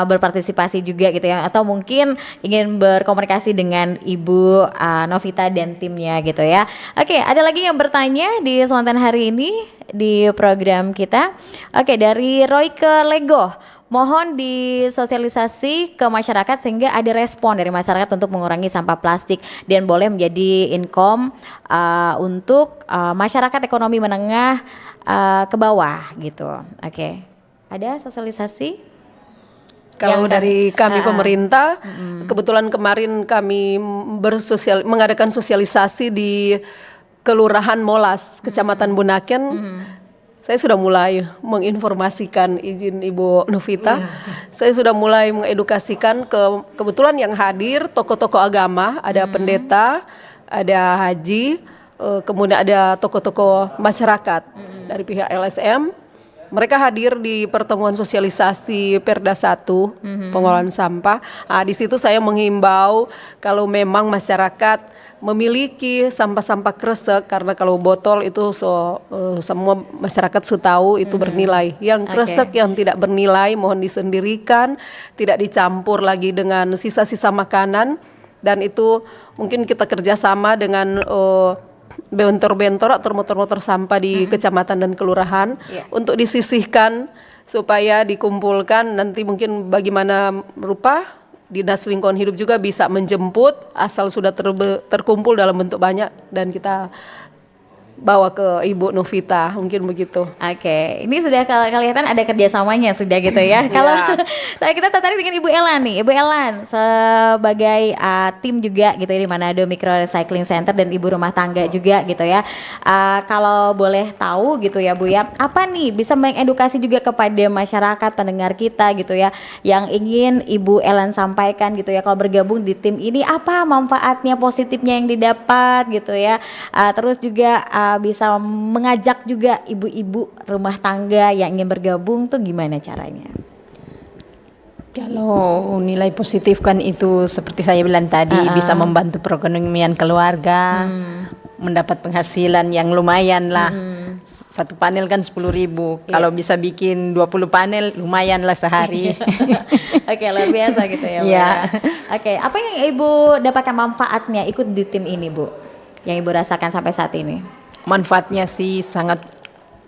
berpartisipasi juga gitu ya, atau mungkin ingin berkomunikasi dengan Ibu Novita dan timnya gitu ya. Oke, ada lagi yang bertanya di kesempatan hari ini di program kita. Oke, dari Royke Lego, mohon disosialisasi ke masyarakat sehingga ada respon dari masyarakat untuk mengurangi sampah plastik dan boleh menjadi income untuk masyarakat ekonomi menengah ke bawah gitu. Oke, ada sosialisasi? Kalau dari kami pemerintah, kebetulan kemarin kami mengadakan sosialisasi di Kelurahan Molas, Kecamatan Bunaken. Saya sudah mulai menginformasikan, izin Ibu Novita, saya sudah mulai mengedukasikan kebetulan yang hadir tokoh-tokoh agama, ada pendeta, ada haji, kemudian ada tokoh-tokoh masyarakat dari pihak LSM. Mereka hadir di pertemuan sosialisasi Perda 1 pengolahan sampah. Di situ saya menghimbau kalau memang masyarakat memiliki sampah-sampah kresek, karena kalau botol itu semua masyarakat sudah tahu itu bernilai. Yang kresek yang tidak bernilai mohon disendirikan, tidak dicampur lagi dengan sisa-sisa makanan, dan itu mungkin kita kerjasama dengan bentor-bentor atau motor-motor sampah di kecamatan dan kelurahan untuk disisihkan supaya dikumpulkan. Nanti mungkin bagaimana rupa Dinas Lingkungan Hidup juga bisa menjemput asal sudah terkumpul dalam bentuk banyak dan kita bawa ke Ibu Novita, mungkin begitu. Oke, ini sudah kelihatan ada kerjasamanya sudah gitu ya. Kalau kita tertarik dengan Ibu Elan nih, Ibu Elan sebagai tim juga gitu ya di Manado Micro Recycling Center dan ibu rumah tangga juga gitu ya. Kalau boleh tahu gitu ya Bu ya, apa nih bisa mengedukasi juga kepada masyarakat pendengar kita gitu ya, yang ingin Ibu Elan sampaikan gitu ya, kalau bergabung di tim ini apa manfaatnya positifnya yang didapat gitu ya. Terus juga bisa mengajak juga ibu-ibu rumah tangga yang ingin bergabung tuh gimana caranya? Kalau nilai positif kan itu seperti saya bilang tadi, bisa membantu perekonomian keluarga, mendapat penghasilan yang lumayan lah. Satu panel kan 10.000. Kalau bisa bikin 20 panel lumayan lah sehari. Oke, luar biasa gitu ya Bu. Oke, apa yang Ibu dapatkan manfaatnya ikut di tim ini Bu? Yang Ibu rasakan sampai saat ini? Manfaatnya sih sangat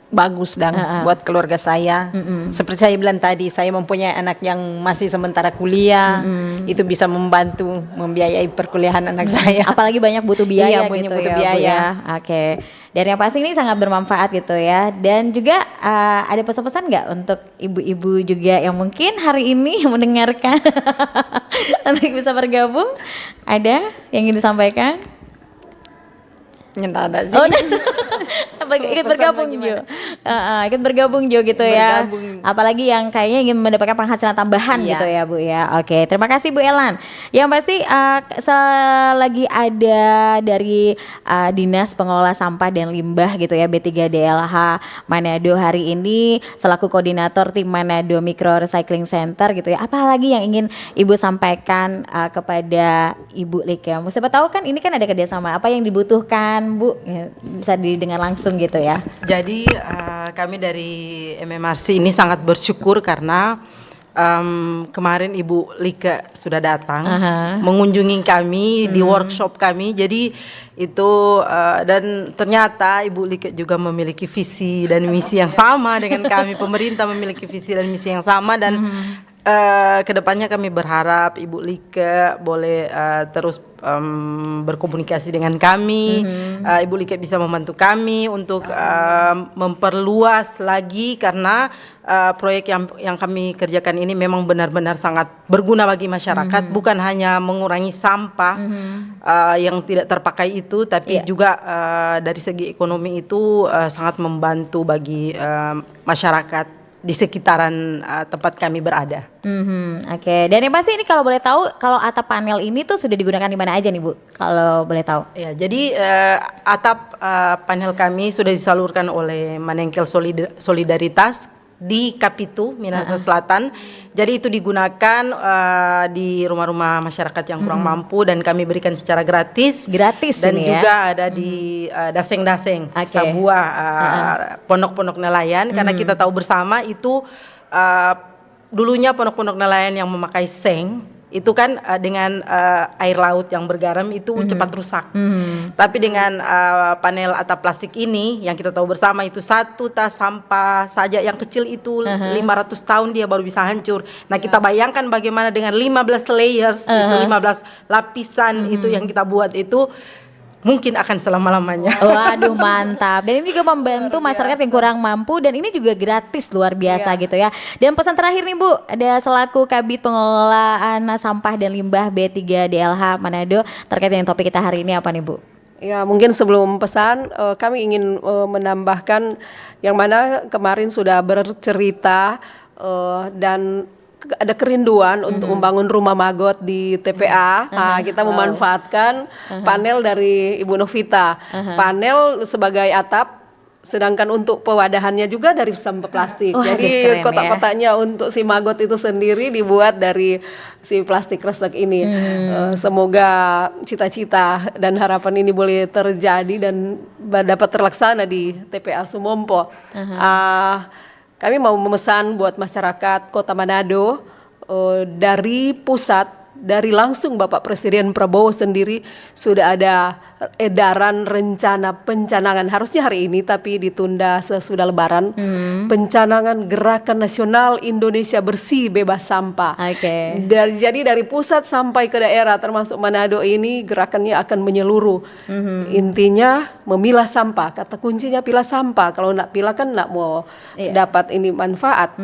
bagus dan buat keluarga saya. Seperti saya bilang tadi, saya mempunyai anak yang masih sementara kuliah, itu bisa membantu membiayai perkuliahan anak saya. Apalagi banyak butuh biaya gitu butuh ya, biaya. Bu ya. Oke. Dan yang pasti ini sangat bermanfaat gitu ya. Dan juga ada pesan-pesan nggak untuk ibu-ibu juga yang mungkin hari ini mendengarkan untuk bisa bergabung? Ada yang ingin disampaikan? Nggak ada sih. Ikut bergabung Jo. Ikut bergabung Jo gitu ya. Apalagi yang kayaknya ingin mendapatkan penghasilan tambahan gitu ya Bu ya. Oke, terima kasih Bu Elan. Yang pasti selagi ada dari Dinas Pengelola Sampah dan Limbah gitu ya B3DLH Manado hari ini selaku koordinator tim Manado Micro Recycling Center gitu ya. Apalagi yang ingin Ibu sampaikan kepada Ibu Lika? Siapa tahu kan ini kan ada kerjasama. Apa yang dibutuhkan Bu ya, bisa didengar langsung gitu ya. Jadi kami dari MMRC ini sangat bersyukur karena kemarin Ibu Lika sudah datang mengunjungi kami di workshop kami. Jadi itu dan ternyata Ibu Lika juga memiliki visi dan misi yang sama dengan kami. Pemerintah memiliki visi dan misi yang sama dan kedepannya kami berharap Ibu Lika boleh terus berkomunikasi dengan kami. Ibu Lika bisa membantu kami untuk memperluas lagi karena proyek yang kami kerjakan ini memang benar-benar sangat berguna bagi masyarakat, bukan hanya mengurangi sampah yang tidak terpakai itu, tapi juga dari segi ekonomi itu sangat membantu bagi masyarakat di sekitaran tempat kami berada. Oke. Dan yang pasti ini kalau boleh tahu, kalau atap panel ini tuh sudah digunakan di mana aja nih Bu? Kalau boleh tahu. Ya, jadi atap panel kami sudah disalurkan oleh Manengkel Solidaritas di Kapitu, Minahasa Selatan. Jadi itu digunakan di rumah-rumah masyarakat yang kurang mampu dan kami berikan secara gratis. ini Dan ya? juga ada di Daseng-Daseng, sebuah pondok-pondok nelayan. Karena kita tahu bersama itu dulunya pondok-pondok nelayan yang memakai seng itu kan dengan air laut yang bergaram itu cepat rusak. Tapi dengan panel atap plastik ini yang kita tahu bersama itu satu tas sampah saja yang kecil itu 500 tahun dia baru bisa hancur. Nah, kita bayangkan bagaimana dengan 15 layers itu 15 lapisan itu yang kita buat itu mungkin akan selama-lamanya. Waduh, mantap. Dan ini juga membantu masyarakat yang kurang mampu dan ini juga gratis, luar biasa gitu ya. Dan pesan terakhir nih Bu, ada selaku Kabid Pengelolaan Sampah dan Limbah B3DLH Manado terkait dengan topik kita hari ini apa nih Bu? Ya, mungkin sebelum pesan kami ingin menambahkan yang mana kemarin sudah bercerita dan ada kerinduan untuk membangun rumah magot di TPA. Kita memanfaatkan panel dari Ibu Novita. Panel sebagai atap, sedangkan untuk pewadahannya juga dari sampah plastik. Jadi kotak-kotaknya untuk si magot itu sendiri dibuat dari si plastik kresek ini. Semoga cita-cita dan harapan ini boleh terjadi dan dapat terlaksana di TPA Sumompo. Kami mau memesan buat masyarakat Kota Manado dari pusat dari langsung Bapak Presiden Prabowo sendiri sudah ada edaran rencana pencanangan, harusnya hari ini tapi ditunda sesudah Lebaran, pencanangan Gerakan Nasional Indonesia Bersih Bebas Sampah. Jadi dari pusat sampai ke daerah termasuk Manado ini gerakannya akan menyeluruh. Intinya memilah sampah, kata kuncinya pilah sampah. Kalau nak pilah kan nak mau dapat ini manfaat.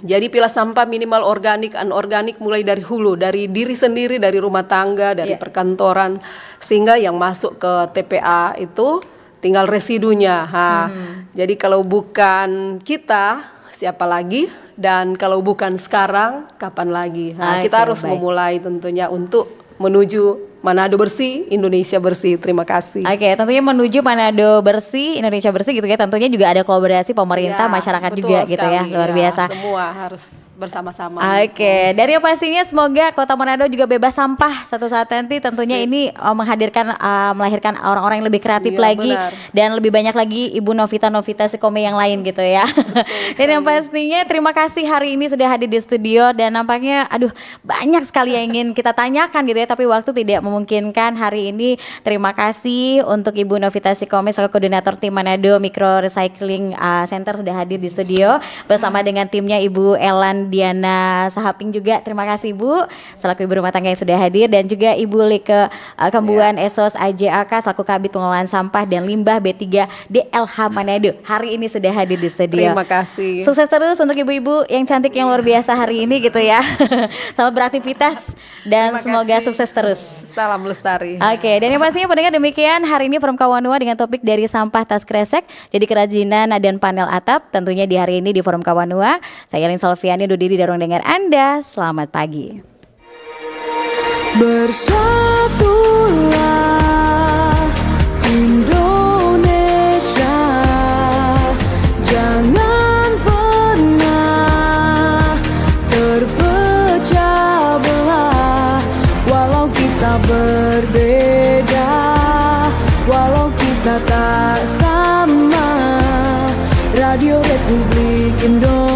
Jadi pilah sampah minimal organik, anorganik mulai dari hulu, dari diri sendiri, dari rumah tangga, dari perkantoran, sehingga yang masuk ke TPA itu tinggal residunya. Jadi kalau bukan kita, siapa lagi? Dan kalau bukan sekarang, kapan lagi? Kita harus memulai tentunya untuk menuju Manado Bersih, Indonesia Bersih. Terima kasih. Tentunya menuju Manado Bersih, Indonesia Bersih gitu ya. Tentunya juga ada kolaborasi pemerintah, masyarakat juga gitu ya. Luar biasa. Semua harus bersama-sama. Dari yang pastinya semoga Kota Manado juga bebas sampah suatu saat nanti. Tentunya ini melahirkan orang-orang yang lebih kreatif lagi dan lebih banyak lagi Ibu Novita Sikome yang lain gitu ya. Dan yang pastinya terima kasih hari ini sudah hadir di studio dan nampaknya banyak sekali yang ingin kita tanyakan gitu ya, tapi waktu tidak memungkinkan hari ini. Terima kasih untuk Ibu Novita Sikome selaku koordinator tim Manado Micro Recycling Center sudah hadir di studio bersama dengan timnya Ibu Elan Diana Sahaping juga. Terima kasih Ibu selaku ibu rumah tangga yang sudah hadir, dan juga Ibu Leke Kembuan Esos AJAK selaku Kabid Pengelolaan Sampah dan Limbah B3 DLH Manado hari ini sudah hadir di studio. Terima kasih. Sukses terus untuk ibu-ibu yang cantik yang luar biasa hari ini gitu ya. Selamat beraktivitas dan semoga sukses terus. Salam lestari. Dan yang pastinya pendengar demikian hari ini Forum Kawanua dengan topik dari sampah tas kresek jadi kerajinan dan panel atap. Tentunya di hari ini di Forum Kawanua. Saya Lin Solviani duduk di ruang dengar Anda. Selamat pagi. Bersatulah Indonesia, jangan pernah terpecah belah. Walau kita berbeda, walau kita tak sama, Radio Republik Indonesia